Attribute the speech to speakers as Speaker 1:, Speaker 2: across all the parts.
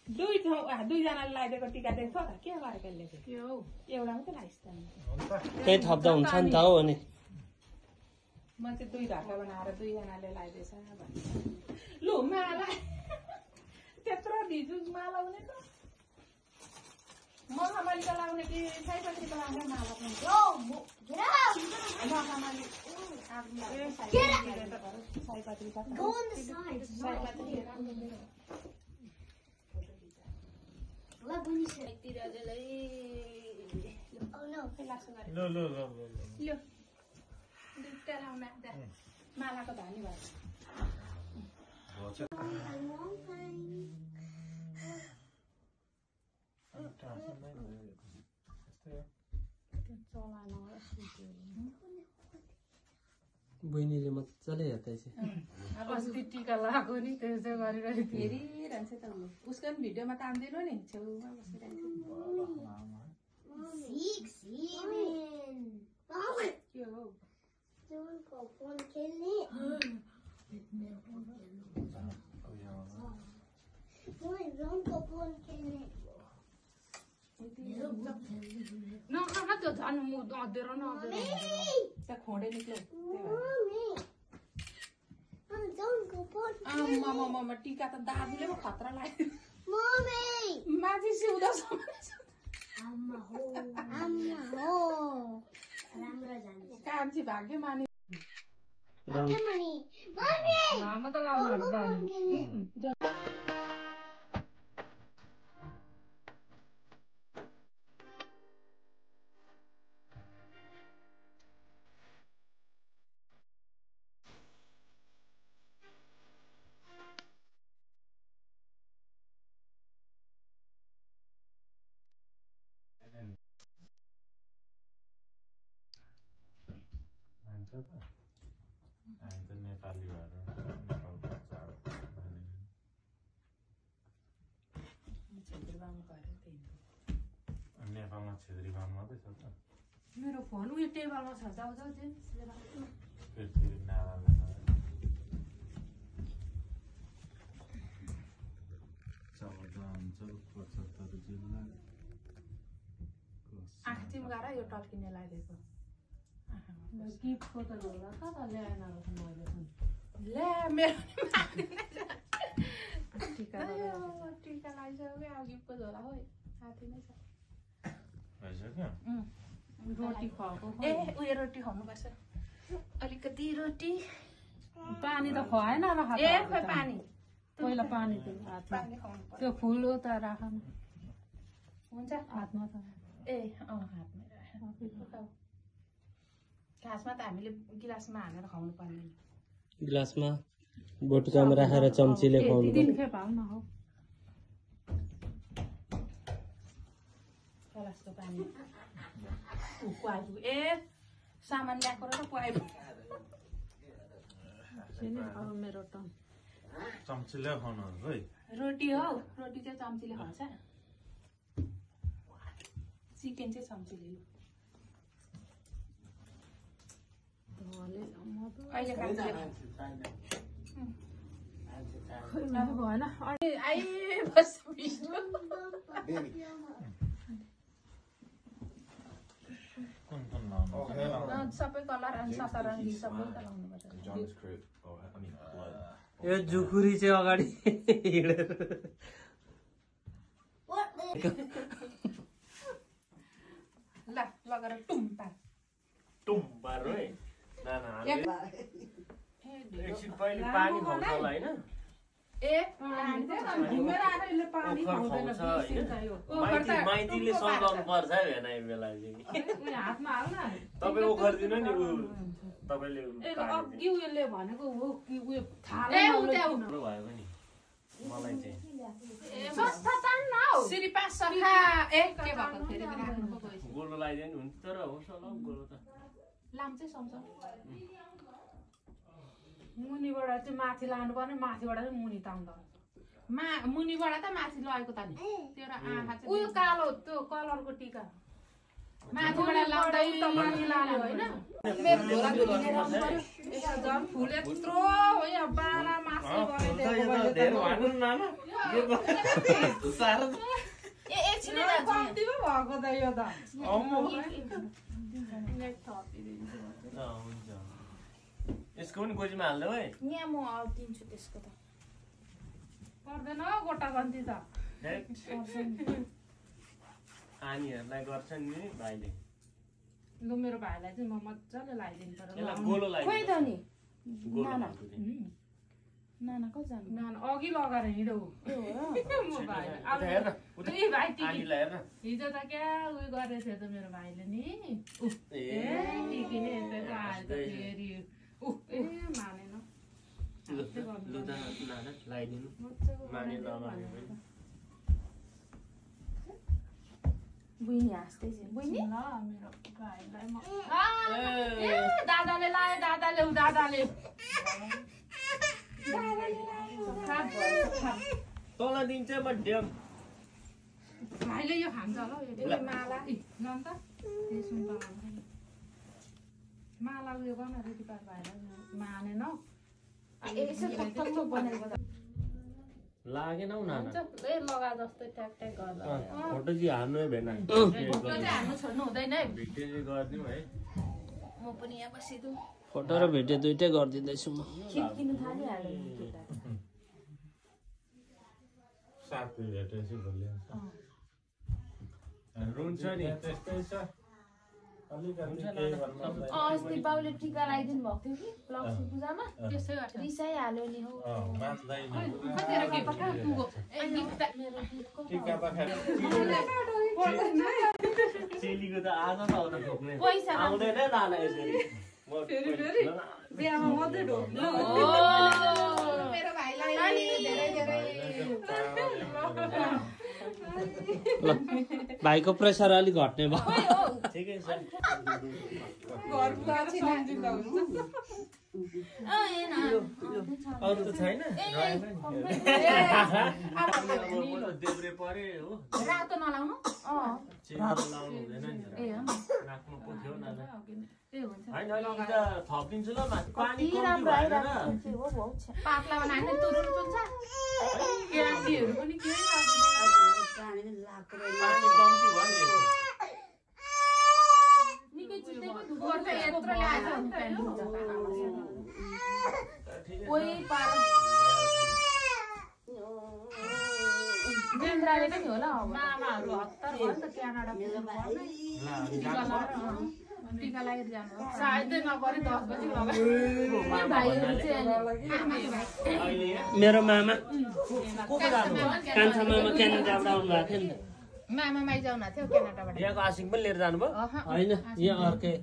Speaker 1: दुईजनाले लगाइदिएको टिका देख्छ त के गरेको एउटा मात्रै लगाइस् त
Speaker 2: त्यही थप्दा हुन्छ नि त हो अनि
Speaker 1: म चाहिँ दुई ढाका बनाएर दुईजनाले लगाइदिएछ लु माला त्यत्रो धिजु माला हुने त मखमलीको लगाउने कि सयपत्रीको लगाउने माला पनि सयपत्री मालाको धनी भयो
Speaker 2: बहिनीले मजाले हेर्दैछ
Speaker 1: अस्ति टिका लगाएको नि त्यसो गरेर हेरिरहन्छ त उसको पनि भिडियोमा तान्दिनु नि छेउमा बसिरहन्छ के हो
Speaker 3: नखाना त्यो झन् मुख अँधेर
Speaker 1: त्यहाँ खोडे निक्ल्यो आमा टिका त दाजुले पो खतरा लाग्यो माथि सिउँदो कान्छी भाग्य माने
Speaker 3: लामो त लाउनु
Speaker 4: नेपाली भएर नेपालमा छेत्री बाहुन मात्रै छ त
Speaker 3: मेरो फोन उयो टेबलमा छ जाऊ जाऊ
Speaker 1: आँखा चिम्काएर यो टल्किने लगाइदिएको
Speaker 3: गिफ्टको त होला कता ल्याएन मैले
Speaker 1: ल्या मेरो टिका लगाइसक्यो गिफ्टको झोला हो हाथी नै छ
Speaker 3: रोटी खुवाएको
Speaker 1: ए उयो रोटी खुवाउनुपर्छ अलिकति रोटी
Speaker 3: पानी त खुवाएन
Speaker 1: ए खोइ पानी
Speaker 3: पहिला पानी त्यो फुल त राख
Speaker 1: हुन्छ
Speaker 3: हातमा त
Speaker 1: ए हातमा खासमा त हामीले गिलासमा हालेर खुवाउनु पर्दैन
Speaker 2: गिलासमा बोटकामा राखेर चम्चीले खुवाउनु
Speaker 3: खेप हाल न हो
Speaker 1: गिलासको पानी ए सामान ल्याएको र पुवाइबु
Speaker 3: मेरो त
Speaker 4: चम्चीले खुवाउनु है
Speaker 1: रोटी हो रोटी चाहिँ चम्चीले खुवाउँछ चिकन चाहिँ चम्चीले अहिले
Speaker 3: भएन
Speaker 1: सबै कलर अनि सतरङ्गी सबै त लाउनुपर्छ
Speaker 2: यो जुखुरी चाहिँ अगाडि हिँडेर
Speaker 1: ल लगेर टुम्पा
Speaker 2: है एकछिन पहिले पानी खुवाउँछ होला होइन माइतीले सम्झाउनु पर्छ है भेना यो बेला तपाईँ ओखर दिनु नि तपाईँले
Speaker 3: भनेको हो कि उयो
Speaker 2: भयो नि मलाई चाहिँ गोलो लगाइदियो नि हुन्छ तर होस् होला गोलो त
Speaker 1: लाम्चै सम्झ
Speaker 3: मुनिबाट चाहिँ माथि लानु पर्ने माथिबाट चाहिँ मुनि तान्दा
Speaker 1: मुनिबाट त माथि लगेको त नि त्यो आँखा चाहिँ
Speaker 3: उयो कालो त्यो कलरको टिका
Speaker 1: माथिबाट लाउँदै माथि लाने होइन मेरो झोला यसो झन् फुल यत्रो हो यहाँ 12 मासले
Speaker 5: एकछिनै दाजु
Speaker 1: कति पो भएको त यो त
Speaker 2: यसको पनि गोजीमा हाल्दै है
Speaker 5: यहाँ म दिन्छु त्यसको त
Speaker 1: पर्दैन गोटा गन्ती त
Speaker 2: आनीहरूलाई गर्छ नि भाइले
Speaker 1: लु मेरो भाइलाई चाहिँ म मजाले लगाइदिनु पर्यो
Speaker 2: यसलाई गोलो
Speaker 5: खोइ त
Speaker 2: लगाइदिनु
Speaker 5: नि
Speaker 2: गोलो
Speaker 5: नाना
Speaker 2: लगाइदिनु।
Speaker 5: नाना कहाँ जानु
Speaker 1: नान अघि लगाएर हिँडौ
Speaker 5: ए हो र
Speaker 1: म भाइलाई
Speaker 2: उता हेर्न उता
Speaker 1: ए भाइ टिकी
Speaker 2: आनीलाई हेर्न
Speaker 1: हिजो त क्या उयो गरेको थियो त मेरो भाइले नि
Speaker 2: ए
Speaker 1: टिकी नै यसो आयो त फेरि ए मानेन
Speaker 2: लु त नाना लगाइदिनु माने नमाने पनि
Speaker 5: बुइनी हाँस्दै छ बुइनी
Speaker 1: ल मेरो भाइलाई म ए दादाले लायो दादाले
Speaker 2: तल दिन्छ म ड्याम
Speaker 1: भाइले यो खान्छ होला यो माला जान त माला उयो गर्न रेडी पार भाइलाई मानेन
Speaker 5: यसो थप बनाएको त
Speaker 2: लागेन हौ नाना
Speaker 1: ए लगा जस्तै ट्याक ट्याक गर्दा
Speaker 2: फोटो चाहिँ हान्नु भएन
Speaker 1: फोटो चाहिँ हान्नु छोड्नु हुँदैन है
Speaker 2: भिडियो चाहिँ गरिदिउँ है
Speaker 5: म पनि यहाँ बसिदु
Speaker 6: फोटो र भिडियो दुइटै गरिदिँदैछु म
Speaker 5: खिड्किनु थालिहाल्यो नि केटा
Speaker 4: साथी भेटेपछि भोलि
Speaker 2: रुन्छ नि
Speaker 4: त्यस्तै छ अलिकति केही गर्नु
Speaker 5: अस्ति बाउले टिका लगाइदिनु भएको थियो कि लक्ष्मी पूजामा
Speaker 1: त्यसै गर्छ
Speaker 5: रिसाइहाल्यो नि हो
Speaker 4: बाँच्दैन
Speaker 1: कतिवटा के पक्का पुगो
Speaker 5: मेरो गीत कस्तो
Speaker 4: टिका त खाएर
Speaker 2: चेलीको त आज त आउँदा ठोक्ने
Speaker 5: पैसा
Speaker 2: आउँदैन नाना यसरी
Speaker 1: फेरि बिहामा मात्रै ढोक्नु मेरो भाइलाई धेरै धेरै
Speaker 6: ल भाइको प्रेसर अलिक घट्ने भयो
Speaker 2: ठिकै छ
Speaker 1: घरको पछि सम्झिँदा हुन्छ
Speaker 2: अरू त छैन देब्रे परे हो
Speaker 5: रातो नलाउनु
Speaker 2: चेली लाउनु हुँदैन नि
Speaker 5: ए हो
Speaker 2: राख्नु पो थियो नाना
Speaker 1: ए हुन्छ
Speaker 2: होइन अहिले त थपिन्छु ल माथि पानी
Speaker 5: कति
Speaker 2: कम्ती
Speaker 5: राम्रो
Speaker 2: भएन र
Speaker 5: आइरहेको हो बहुत छ
Speaker 1: पातला बनाएर तुरुन चुन्छ क्यान्डीहरू पनि केही
Speaker 2: पानी कम्ती भयो नि यसो।
Speaker 5: निकै चित्तै पो दुःख
Speaker 1: गर्छ यत्रो ल्याएछ
Speaker 2: ठिकै छ।
Speaker 5: कोही पार बेन्द्राले पनि होला अब
Speaker 1: मामाहरू हतार भयो नि त क्यानाडा टिका लगाएर जानु सायदै नपरे 10 बजी लगायो
Speaker 5: भाइहरू चाहिँ
Speaker 2: अहिले
Speaker 6: मेरो मामा कान्छा मामा क्यानाडाबाट आउनु भएको थियो नि त
Speaker 1: मामा माइज आउनु थियो क्यानाडाबाट
Speaker 2: यहाँको आसिङ पनि लिएर जानुभयो
Speaker 6: होइन यहाँ अर्कै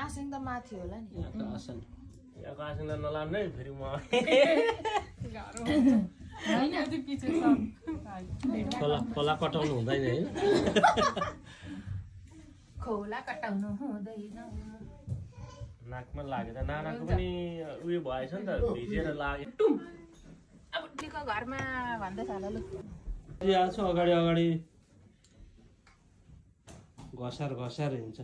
Speaker 5: आसिङ त माथि होला नि
Speaker 6: यहाँको आसन
Speaker 2: यहाँको आसिङलाई नलानु है फेरि म
Speaker 1: होइन पछि
Speaker 6: खोला कटाउनु हुँदैन है
Speaker 1: खोला कटाउनु हुँदैन
Speaker 2: नाकमा लाग्यो त नानाको पनि उयो भएछ नि त भिजेर लाग्यो
Speaker 1: अब टिका घरमा भन्दैछ होला लु
Speaker 6: यहाँ छ अगाडि अगाडि घसार घसार हिँड्छ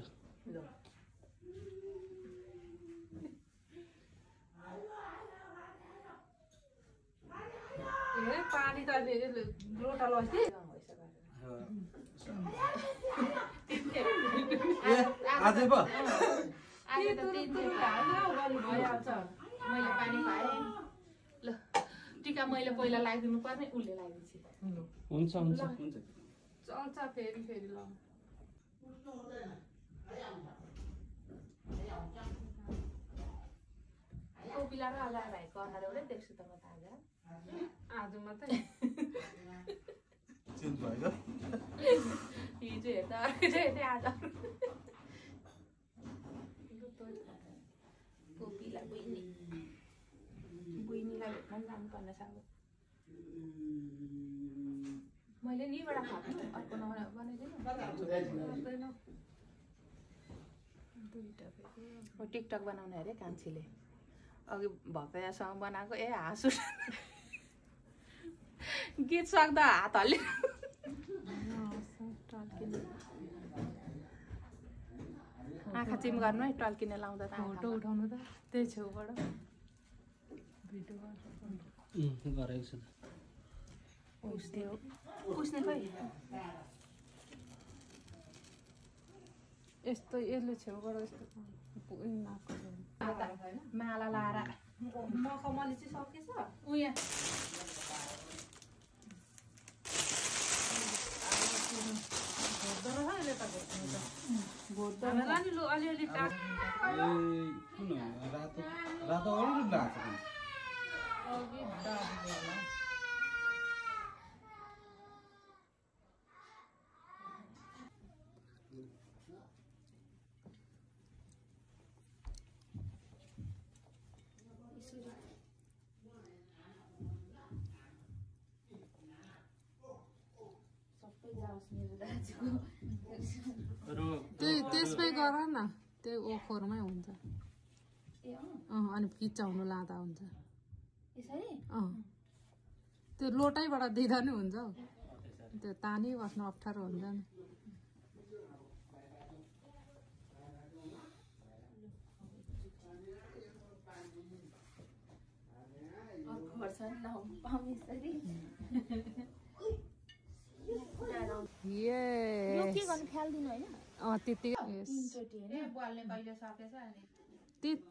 Speaker 1: ए पानी त लोटा लस्थे
Speaker 4: आजै पो
Speaker 1: आज त 3 दिन भइहाल्छ मैले पानी खाएँ ल टिका मैले पहिला लगाइदिनु पर्ने उसले लगाइदिन्छ
Speaker 6: हुन्छ हुन्छ
Speaker 1: चल्छ फेरि फेरि ल कोपिला र अल्लाह भाइको अनुहार एउटै देख्छु त म त आज मात्रै
Speaker 4: चेन्ज भयो
Speaker 1: हिजो हेर्दा अर्कै चाहिँ आज कोपिला बुइनीलाई भेट्न जानुपर्ने छ अब मैले निबाट खाएको अर्को नम्बर बनाइदिनु टिकटक बनाउने अरे कान्छीले अघि भक्तयासँग बनाएको ए हाँसु गीत सक्दा हात हल्ल्यो आँखा चिम गर्नु है टल्किने लाउँदा त
Speaker 3: फोटो उठाउनु त त्यही छेउबाट भिडियो
Speaker 6: गरेको छु
Speaker 1: पुस्ने खोइ
Speaker 3: यस्तो यसले छेउबाट यस्तो
Speaker 1: माला लाएर
Speaker 5: मखमली चाहिँ सकेछ
Speaker 1: उया
Speaker 3: नि लु अलिअलि टाढो
Speaker 4: रातो रातो अरू लाग्छ
Speaker 3: अघि दाबी होला त्यसमै गर न त्यही ओखरमै हुन्छ अनि किचाउनु लाँदा हुन्छ त्यो लोटैबाट दिँदा नि हुन्छ हौ त्यो तानी बस्नु अप्ठ्यारो हुन्छ नि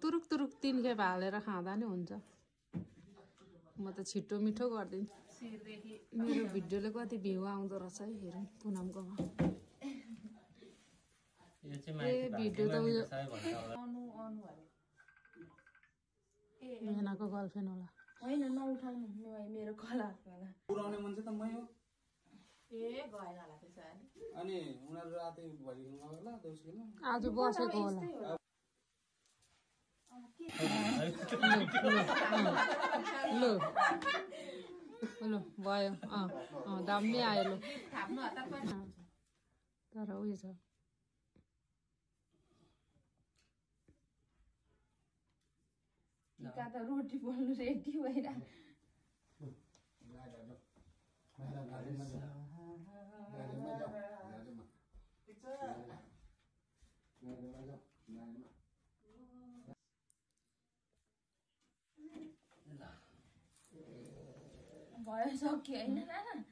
Speaker 3: तुरुक तुरुक तिनखेप हालेर खाँदा नि हुन्छ म त छिटो मिठो गरिदिन्छु मेरो भिडियोले कति भ्यू आउँदो रहेछ है हेरौँ पुनमकोमा ए भिडियो त उयो मेनाको गर्लफ्रेन्ड होला
Speaker 5: होइन नउठाउनु मेरो कला
Speaker 4: पुराउने मान्छे त मै हो
Speaker 1: ए गएन होला त्यसो भने
Speaker 4: अनि उनीहरू रातै भरिनु होला देउसीमा
Speaker 3: आज बसेको होला लु लु भयो दामी आयो लु
Speaker 1: थाप्नु हतार पनि
Speaker 3: तर उयो छ
Speaker 5: टिका त रोटी पोल्नु रेडी भइरा भयो सक्यो होइन